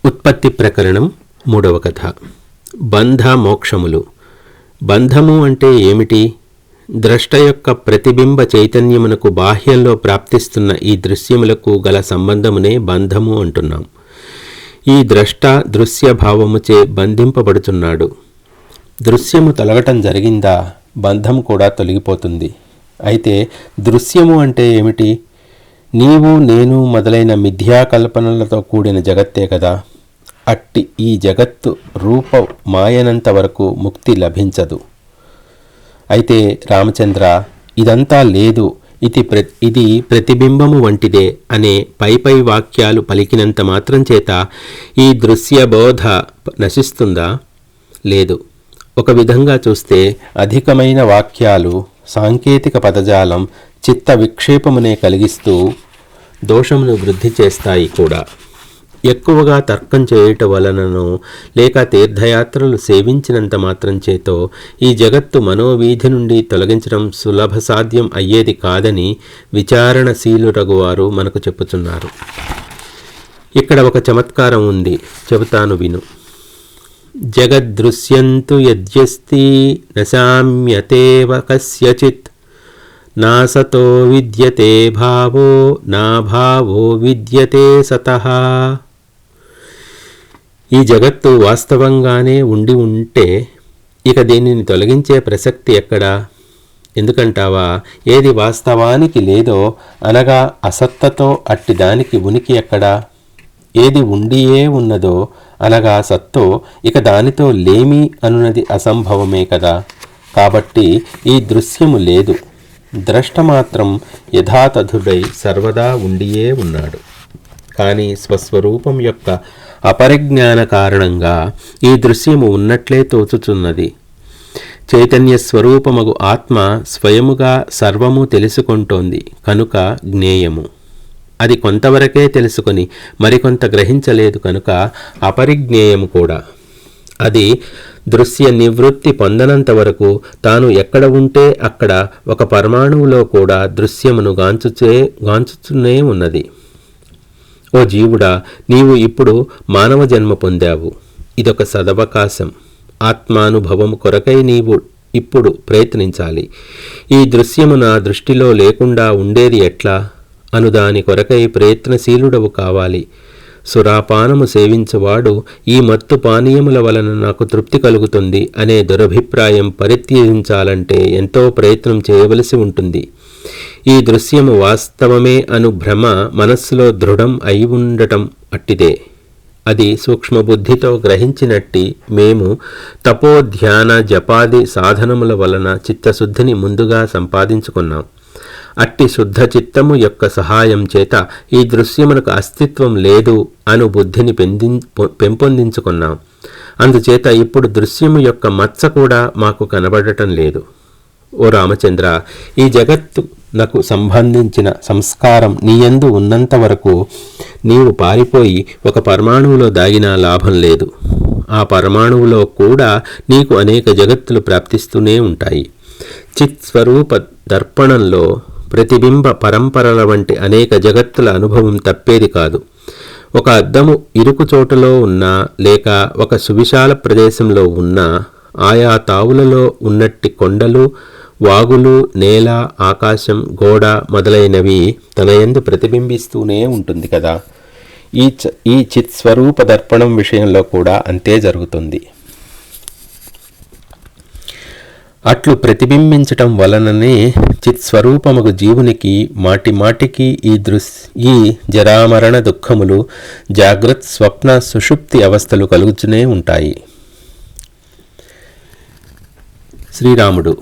ఉత్పత్తి ప్రకరణం 3వ కథ. బంధ మోక్షములు. బంధము అంటే ఏమిటి? ద్రష్ట యొక్క ప్రతిబింబ చైతన్యమునకు బాహ్యంలో ప్రాప్తిస్తున్న ఈ దృశ్యములకు గల సంబంధమునే బంధము అంటున్నాం. ఈ ద్రష్ట దృశ్య భావముచే బంధింపబడుతున్నాడు. దృశ్యము తొలగటం జరిగిందా, బంధం కూడా తొలగిపోతుంది. అయితే దృశ్యము అంటే ఏమిటి? నీవు నేను మొదలైన మిథ్యాకల్పనలతో కూడిన జగత్తే కదా. అట్టి ఈ జగత్తు రూప మాయనంత వరకు ముక్తి లభించదు. అయితే రామచంద్ర, ఇదంతా లేదు, ఇది ప్రతిబింబము వంటిదే అనే పై వాక్యాలు పలికినంత మాత్రం చేత ఈ దృశ్య బోధ నశిస్తుందా? లేదు. ఒక విధంగా చూస్తే అధికమైన వాక్యాలు, సాంకేతిక పదజాలం చిత్త విక్షేపమునే కలిగిస్తూ దోషమును వృద్ధి చేస్తాయి కూడా. ఎక్కువగా తర్కం చేయటం వలననో లేక తీర్థయాత్రలు సేవించినంత మాత్రం చేతో ఈ జగత్తు మనోవీధి నుండి తొలగించడం సులభ సాధ్యం అయ్యేది కాదని విచారణశీలురగువారు మనకు చెప్పుచున్నారు. ఇక్కడ ఒక చమత్కారం ఉంది, చెబుతాను విను. జగద్దృశ్యంతు యద్యస్తి నశామ్యతేవ కస్యచిత్ నాసతో విద్యతే భావో నా భావో విద్యతే సతః. ఈ జగత్తు వాస్తవంగానే ఉంటే ఇక దీనిని తొలగించే ప్రసక్తి ఎక్కడా? ఎందుకంటావా? ఏది వాస్తవానికి లేదో అనగా అసత్తతో అట్టి దానికి ఉనికి ఎక్కడా? ఏది ఉండియే ఉన్నదో అనగా సత్తో ఇక దానితో లేమి అనున్నది అసంభవమే కదా. కాబట్టి ఈ దృశ్యము లేదు. ద్రష్ట మాత్రం యథాతథుడై సర్వదా ఉండియే ఉన్నాడు. కానీ స్వస్వరూపం యొక్క అపరిజ్ఞాన కారణంగా ఈ దృశ్యము ఉన్నట్లే తోచుచున్నది. చైతన్య స్వరూపమగు ఆత్మ స్వయముగా సర్వము తెలుసుకుంటోంది కనుక జ్ఞేయము. అది కొంతవరకే తెలుసుకొని మరికొంత గ్రహించలేదు కనుక అపరిజ్ఞేయము కూడా. అది దృశ్య నివృత్తి పొందనంత వరకు తాను ఎక్కడ ఉంటే అక్కడ ఒక పరమాణువులో కూడా దృశ్యమును గాంచుతూనే ఉన్నది. ఓ జీవుడా, నీవు ఇప్పుడు మానవ జన్మ పొందావు. ఇదొక సదవకాశం. ఆత్మానుభవము కొరకై నీవు ఇప్పుడు ప్రయత్నించాలి. ఈ దృశ్యము నా దృష్టిలో లేకుండా ఉండేది ఎట్లా అనుదాని కొరకై ప్రయత్నశీలుడవు కావాలి. సురాపానము సేవించువాడు ఈ మత్తు పానీయముల వలన నాకు తృప్తి కలుగుతుంది అనే దురభిప్రాయం పరిత్యజించాలంటే ఎంతో ప్రయత్నం చేయవలసి ఉంటుంది. ఈ దృశ్యము వాస్తవమే అను భ్రమ మనస్సులో దృఢం అయి ఉండటం అట్టిదే. అది సూక్ష్మబుద్ధితో గ్రహించినట్టి మేము తపోధ్యాన జపాది సాధనముల వలన చిత్తశుద్ధిని ముందుగా సంపాదించుకున్నాం. అట్టి శుద్ధ చిత్తము యొక్క సహాయం చేత ఈ దృశ్యమునకు అస్తిత్వం లేదు అను బుద్ధిని పెంపొందించుకున్నాం. అందుచేత ఇప్పుడు దృశ్యము యొక్క మచ్చ కూడా మాకు కనబడటం లేదు. ఓ రామచంద్ర, ఈ జగత్తునకు సంబంధించిన సంస్కారం నీయందు ఉన్నంత వరకు నీవు పారిపోయి ఒక పరమాణువులో దాగినా లాభం లేదు. ఆ పరమాణువులో కూడా నీకు అనేక జగత్తులు ప్రాప్తిస్తూనే ఉంటాయి. చిత్ స్వరూప దర్పణంలో ప్రతిబింబ పరంపరల వంటి అనేక జగత్తుల అనుభవం తప్పేది కాదు. ఒక అద్దము ఇరుకు చోటలో ఉన్నా లేక ఒక సువిశాల ప్రదేశంలో ఉన్నా ఆయా తావులలో ఉన్నట్టి కొండలు, వాగులు, నేల, ఆకాశం, గోడ మొదలైనవి తనయందు ప్రతిబింబిస్తూనే ఉంటుంది కదా. ఈ చిత్స్వరూప దర్పణం విషయంలో కూడా అంతే జరుగుతుంది. అట్లు ప్రతిబింబించటం వలననే చిత్స్వరూపముగు జీవునికి మాటిమాటికి ఈ జరామరణ దుఃఖములు, జాగ్రత్త స్వప్న సుషుప్తి అవస్థలు కలుగుతూనే ఉంటాయి. శ్రీరాముడు: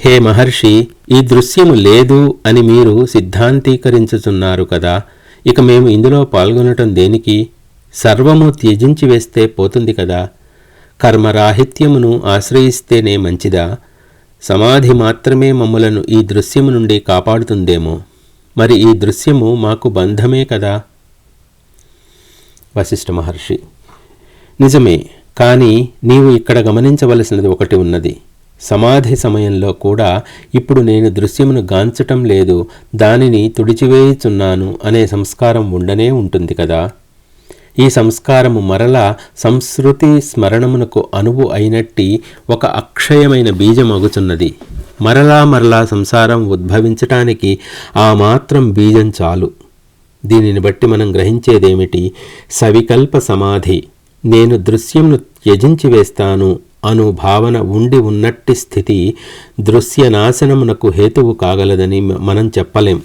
హే మహర్షి, ఈ దృశ్యము లేదు అని మీరు సిద్ధాంతీకరించుతున్నారు కదా. ఇక మేము ఇందులో పాల్గొనటం దేనికి? సర్వము త్యజించి వేస్తే పోతుంది కదా. కర్మరాహిత్యమును ఆశ్రయిస్తేనే మంచిదా? సమాధి మాత్రమే మమ్ములను ఈ దృశ్యము నుండి కాపాడుతుందేమో. మరి ఈ దృశ్యము మాకు బంధమే కదా. వశిష్ఠ మహర్షి: నిజమే, కానీ నీవు ఇక్కడ గమనించవలసినది ఒకటి ఉన్నది. సమాధి సమయంలో కూడా ఇప్పుడు నేను దృశ్యమును గాంచటం లేదు, దానిని తుడిచివేయుచున్నాను అనే సంస్కారం ఉండనే ఉంటుంది కదా. ఈ సంస్కారము మరలా సంస్కృతి స్మరణమునకు అనువు అయినట్టి ఒక అక్షయమైన బీజమగుచున్నది. మరలా సంసారం ఉద్భవించటానికి ఆ మాత్రం బీజం చాలు. దీనిని బట్టి మనం గ్రహించేదేమిటి? సవికల్ప సమాధి, నేను దృశ్యంను త్యజించి వేస్తాను అను భావన ఉండి ఉన్నట్టి స్థితి దృశ్యనాశనమునకు హేతువు కాగలదని మనం చెప్పలేం.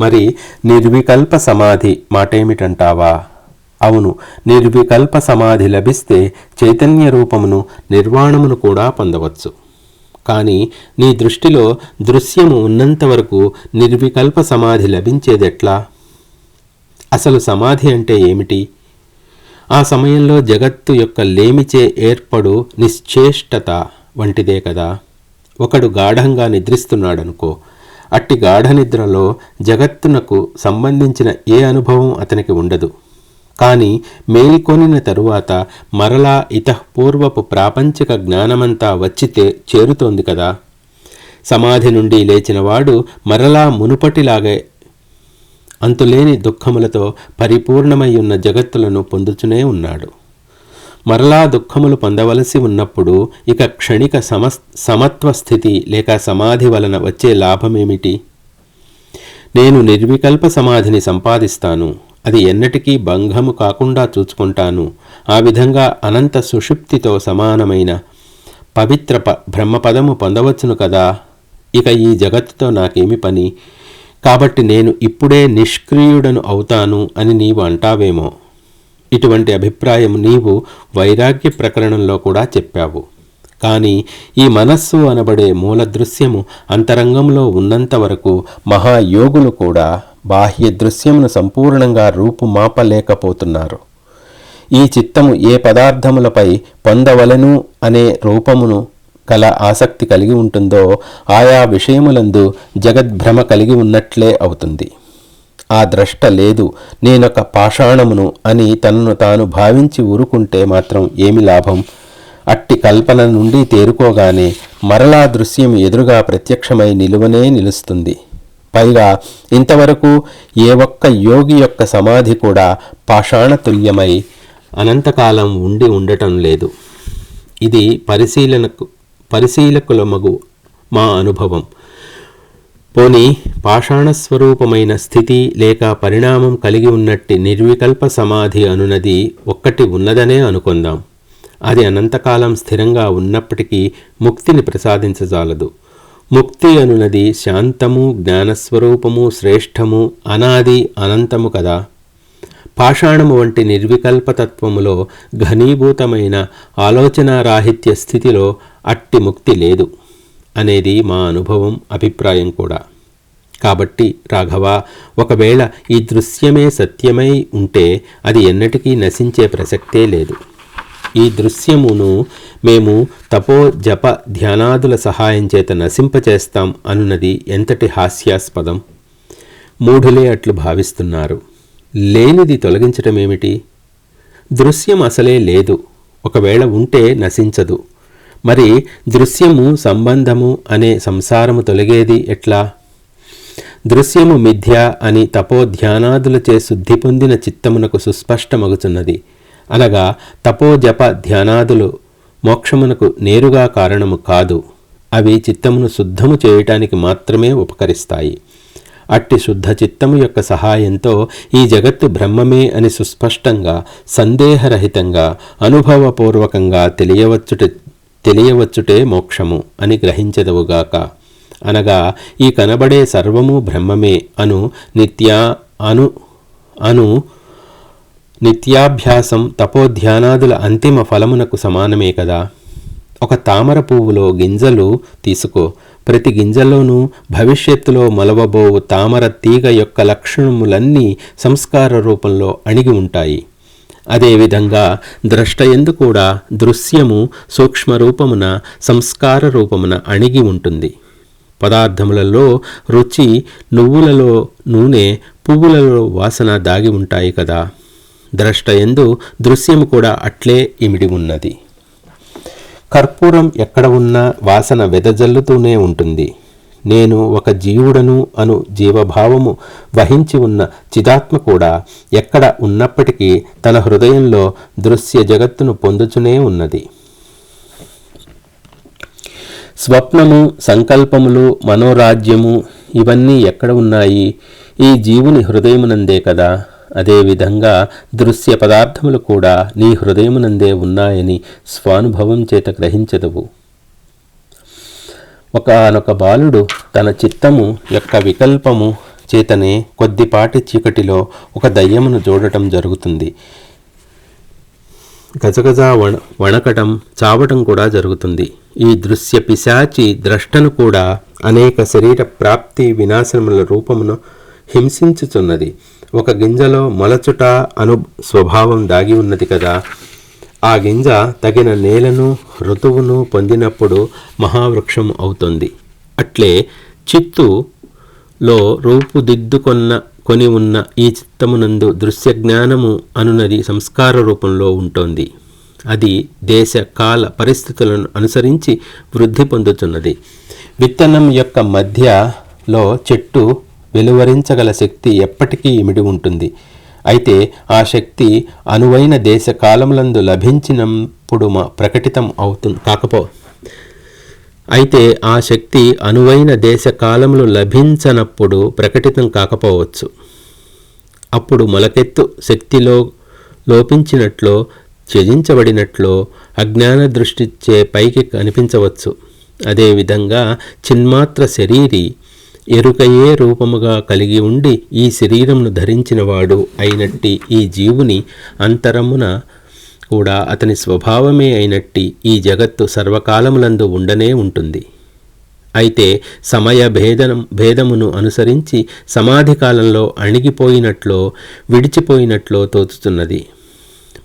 మరి నిర్వికల్ప సమాధి మాటేమిటంటావా? అవును, నిర్వికల్ప సమాధి లభిస్తే చైతన్య రూపమును, నిర్వాణమును కూడా పొందవచ్చు. కానీ నీ దృష్టిలో దృశ్యము ఉన్నంతవరకు నిర్వికల్ప సమాధి లభించేదెట్లా? అసలు సమాధి అంటే ఏమిటి? ఆ సమయంలో జగత్తు యొక్క లేమిచే ఏర్పడు నిశ్చేష్టత వంటిదే కదా. ఒకడు గాఢంగా నిద్రిస్తున్నాడనుకో, అట్టి గాఢ నిద్రలో జగత్తునకు సంబంధించిన ఏ అనుభవం అతనికి ఉండదు. కానీ మేల్కొనిన తరువాత మరలా ఇతఃపూర్వపు ప్రాపంచిక జ్ఞానమంతా వచ్చితే చేరుతోంది కదా. సమాధి నుండి లేచినవాడు మరలా మునుపటిలాగే అంతులేని దుఃఖములతో పరిపూర్ణమై ఉన్న జగత్తులను పొందుతూనే ఉన్నాడు. మరలా దుఃఖములు పొందవలసి ఉన్నప్పుడు ఇక క్షణిక సమత్వ స్థితి లేక సమాధి వలన వచ్చే లాభమేమిటి? నేను నిర్వికల్ప సమాధిని సంపాదిస్తాను, అది ఎన్నటికీ భంగము కాకుండా చూచుకుంటాను. ఆ విధంగా అనంత సుషుప్తితో సమానమైన పవిత్ర బ్రహ్మపదము పొందవచ్చును కదా. ఇక ఈ జగత్తుతో నాకేమి పని? కాబట్టి నేను ఇప్పుడే నిష్క్రియుడను అవుతాను అని నీవు అంటావేమో. ఇటువంటి అభిప్రాయం నీవు వైరాగ్య ప్రకరణంలో కూడా చెప్పావు. కానీ ఈ మనస్సు అనబడే మూల దృశ్యము అంతరంగంలో ఉన్నంత వరకు మహాయోగులు కూడా బాహ్య దృశ్యమును సంపూర్ణంగా రూపుమాపలేకపోతున్నారు. ఈ చిత్తము ఏ పదార్థములపై పొందవలెను అనే రూపమును కల ఆసక్తి కలిగి ఉంటుందో ఆయా విషయములందు జగద్భ్రమ కలిగి ఉన్నట్లే అవుతుంది. ఆ ద్రష్ట లేదు, నేనొక పాషాణమును అని తనను తాను భావించి ఊరుకుంటే మాత్రం ఏమి లాభం? అట్టి కల్పన నుండి తేరుకోగానే మరలా దృశ్యం ఎదురుగా ప్రత్యక్షమై నిలువనే నిలుస్తుంది. పైగా ఇంతవరకు ఏ ఒక్క యోగి యొక్క సమాధి కూడా పాషాణతుల్యమై అనంతకాలం ఉండి ఉండటం లేదు. ఇది పరిశీలకులమగు మా అనుభవం. పోనీ పాషాణస్వరూపమైన స్థితి లేక పరిణామం కలిగి ఉన్నట్టి నిర్వికల్ప సమాధి అనునది ఒక్కటి ఉన్నదనే అనుకుందాం. అది అనంతకాలం స్థిరంగా ఉన్నప్పటికీ ముక్తిని ప్రసాదించజాలదు. ముక్తి అనునది శాంతము, జ్ఞానస్వరూపము, శ్రేష్టము, అనాది, అనంతము కదా. పాషాణము వంటి నిర్వికల్పతత్వములో ఘనీభూతమైన ఆలోచనారాహిత్య స్థితిలో అట్టి ముక్తి లేదు అనేది మా అనుభవం, అభిప్రాయం కూడా. కాబట్టి రాఘవ, ఒకవేళ ఈ దృశ్యమే సత్యమై ఉంటే అది ఎన్నటికీ నశించే ప్రసక్తే లేదు. ఈ దృశ్యమును మేము తపో జప ధ్యానాదుల సహాయం చేత నశింపచేస్తాం అనున్నది ఎంతటి హాస్యాస్పదం. మూఢులే అట్లు భావిస్తున్నారు. లేనిది తొలగించటమేమిటి? దృశ్యం అసలే లేదు, ఒకవేళ ఉంటే నశించదు. మరి దృశ్యము, సంబంధము అనే సంసారము తొలగేది ఎట్లా? దృశ్యము మిథ్య అని తపోధ్యానాదులచే శుద్ధి పొందిన చిత్తమునకు సుస్పష్టమగుచున్నది. అనగా తపోజప ధ్యానాదులు మోక్షమునకు నేరుగా కారణము కాదు, అవి చిత్తమును శుద్ధము చేయటానికి మాత్రమే ఉపకరిస్తాయి. అట్టి శుద్ధ చిత్తము యొక్క సహాయంతో ఈ జగత్తు బ్రహ్మమే అని సుస్పష్టంగా, సందేహరహితంగా, అనుభవపూర్వకంగా తెలియవచ్చుటే మోక్షము అని గ్రహించదవుగాక. అనగా ఈ కనబడే సర్వము బ్రహ్మమే అను నిత్యాభ్యాసం తపోధ్యానాదుల అంతిమ ఫలమునకు సమానమే కదా. ఒక తామర పువ్వులో గింజలు తీసుకో, ప్రతి గింజలోనూ భవిష్యత్తులో మొలవబోవు తామర తీగ యొక్క లక్షణములన్నీ సంస్కార రూపంలో అణిగి ఉంటాయి. అదేవిధంగా ద్రష్టయందు కూడా దృశ్యము సూక్ష్మరూపమున, సంస్కార రూపమున అణిగి ఉంటుంది. పదార్థములలో రుచి, నువ్వులలో నూనె, పువ్వులలో వాసన దాగి ఉంటాయి కదా. ద్రష్టయందు దృశ్యము కూడా అట్లే ఇమిడి ఉన్నది. కర్పూరం ఎక్కడ ఉన్నా వాసన వెదజల్లుతూనే ఉంటుంది. నేను ఒక జీవుడను అను జీవభావము వహించి ఉన్న చిదాత్మ కూడా ఎక్కడ ఉన్నప్పటికీ తన హృదయంలో దృశ్య జగత్తును పొందుచునే ఉన్నది. స్వప్నము, సంకల్పములు, మనోరాజ్యము ఇవన్నీ ఎక్కడ ఉన్నాయి? ఈ జీవుని హృదయమునందే కదా. అదేవిధంగా దృశ్య పదార్థములు కూడా నీ హృదయమునందే ఉన్నాయని స్వానుభవం చేత గ్రహించదవు. ఒకానొక బాలుడు తన చిత్తము యొక్క వికల్పము చేతనే కొద్దిపాటి చీకటిలో ఒక దయ్యమును చూడటం జరుగుతుంది. గజగజ వణకటం, చావటం కూడా జరుగుతుంది. ఈ దృశ్య పిశాచి ద్రష్టను కూడా అనేక శరీర ప్రాప్తి వినాశనముల రూపమును హింసించుచున్నది. ఒక గింజలో మొలచుట అను స్వభావం దాగి ఉన్నది కదా. ఆ గింజ తగిన నేలను, ఋతువును పొందినప్పుడు మహావృక్షం అవుతుంది. అట్లే చిత్తులో కొని ఉన్న ఈ చిత్తమునందు దృశ్యజ్ఞానము అనునది సంస్కార రూపంలో ఉంటుంది. అది దేశ కాల పరిస్థితులను అనుసరించి వృద్ధి పొందుతున్నది. విత్తనం యొక్క మధ్యలో చెట్టు వెలువరించగల శక్తి ఎప్పటికీ ఇమిడి ఉంటుంది. అయితే ఆ శక్తి అనువైన దేశ కాలములందు లభించినప్పుడు ప్రకటితం లభించనప్పుడు ప్రకటితం కాకపోవచ్చు. అప్పుడు మొలకెత్తు శక్తిలో లోపించినట్లో, త్యజించబడినట్లో అజ్ఞాన దృష్టిచే పైకి కనిపించవచ్చు. అదేవిధంగా చిన్మాత్ర శరీరి ఎరుకయే రూపముగా కలిగి ఉండి ఈ శరీరమును ధరించినవాడు అయినట్టి ఈ జీవుని అంతరమున కూడా అతని స్వభావమే అయినట్టి ఈ జగత్తు సర్వకాలములందు ఉండనే ఉంటుంది. అయితే సమయ భేదమును అనుసరించి సమాధి కాలంలో అణిగిపోయినట్లో, విడిచిపోయినట్లో తోచుతున్నది.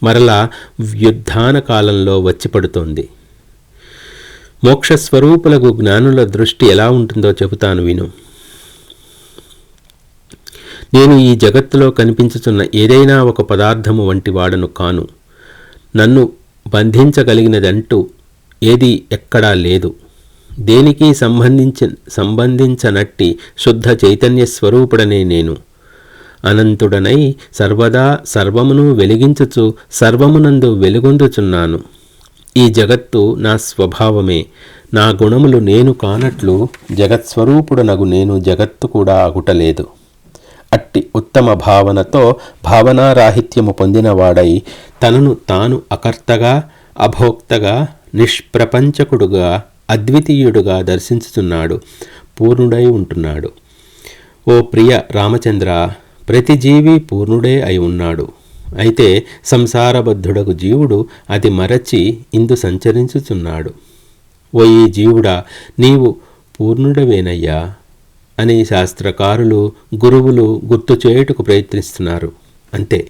మరలా వ్యుత్థాన కాలంలో వచ్చిపడుతోంది. మోక్షస్వరూపులకు జ్ఞానుల దృష్టి ఎలా ఉంటుందో చెబుతాను విను. నేను ఈ జగత్తులో కనిపించుతున్న ఏదైనా ఒక పదార్థము వంటి వాడను కాను. నన్ను బంధించగలిగినదంటూ ఏది ఎక్కడా లేదు. దేనికి సంబంధించనట్టి శుద్ధ చైతన్య స్వరూపుడనే నేను. అనంతుడనై సర్వదా సర్వమును వెలిగించుచు సర్వమునందు వెలుగొందుచున్నాను. ఈ జగత్తు నా స్వభావమే. నా గుణములు నేను కానట్లు జగత్స్వరూపుడనగు నేను జగత్తు కూడా అగుటలేదు. అట్టి ఉత్తమ భావనతో భావనారాహిత్యము పొందినవాడై తనను తాను అకర్తగా, అభోక్తగా, నిష్ప్రపంచకుడుగా, అద్వితీయుడుగా దర్శించుతున్నాడు, పూర్ణుడై ఉంటున్నాడు. ఓ ప్రియ రామచంద్ర, ప్రతి జీవి పూర్ణుడే అయి ఉన్నాడు. అయితే సంసారబద్ధుడకు జీవుడు అది మరచి ఇందు సంచరించుచున్నాడు. ఓ ఈ జీవుడా, నీవు పూర్ణుడవేనయ్యా అని శాస్త్రకారులు, గురువులు గుర్తు చేయుటకు ప్రయత్నిస్తున్నారు. అంతే.